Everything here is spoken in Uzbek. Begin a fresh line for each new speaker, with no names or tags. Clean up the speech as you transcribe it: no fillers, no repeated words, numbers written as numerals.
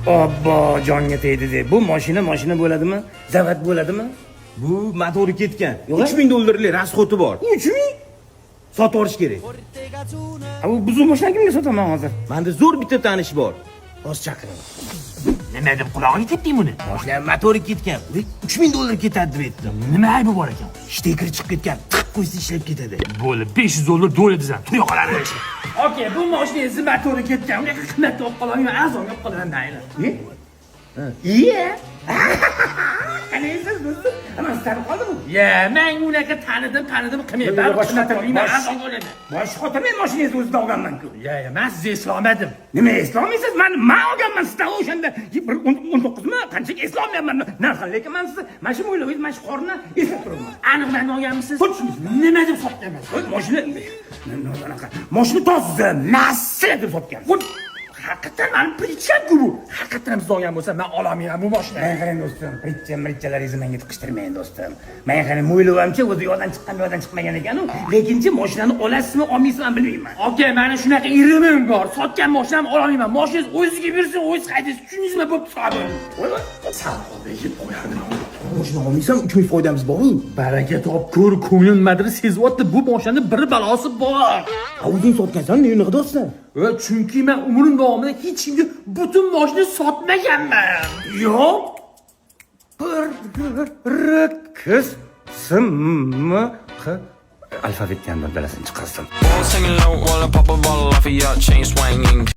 Obbo, jonga tegdi deb. Bu mashina bo'ladimi? Zavod bo'ladimi?
Bu motori ketgan.
Yo'q.
$3000 rasxoti bor.
3000?
Sotib olish kerak.
Bu buzuq mashina kimga sotaman hozir?
Menda zo'r bitta tanish bor.
Hozir chaqiraman.
Nima deb qulog'iga tepding buni?
Mashina motori ketgan. $3000 ketadi deb aytdim.
Nima aybi bor ekan?
Shtekir chiqib ketgan. Tiq qo'ysa ishlab ketadi.
Bo'ldi, $500 do'ladisan. Tur yoqalari.
Okay, bu mashinangizni motori ketgan. Unga qimmat olib qolaman, arzon olib qolaman deydi. Iye? Qani siz do'stim? Ama sizlar qoldimi? Ya, men unaqa tanidim, qilmay baribir qimmat olmayman, arzon oladi. Bosh xotirmay mashinangizni o'zida olganman-ku. Ya, men sizga eslolmadim. Nima eslolmaysiz? Men olganman sizdan o'shanda 19 mi? Qanchaga eslolmayman. Narxan, lekin men sizni mana shu o'ylaysiz, mana shu qorni eslab turibman.
Aniq men olganmisiz?
Nima deb sotganman? Mashina mashina toza, nasl deb sotgan. Haqiqatan men pricham-ku bu. Haqiqatan biz olgan bo'lsa, men olamayman bu mashinani. Men qarang do'stim, prichalaringizni menga tiqishtirmang do'stim. Men qarang mo'ylovamcha o'zi yo'ldan chiqmagan ekan-ku. Lekinchi mashinani olasizmi, olmaysizmi bilmayman.
Okay, mana shunaqa irimim bor. Sotgan mashinamni olamayman. Mashinangiz o'zingizga bersin, o'zingiz haydaysiz. Tushundingizmi? Bo'pti, so'radim.
Salqobiga qo'yardim. Mashina olmaysam 3000 foydamiz bor-ku.
Baraka top ko'r, ko'nglim madri sezyapti. Bu mashinada bir balosi bor.
O'zing sotgansan, nima qilyapsan?
Chunki men umrim davomida hech kimga butun mashina sotmaganman.
Yo'q. Kis simmi alfabetdan bilasini chiqarsin.
Singing low while I pop a bottle off of your chain swinging.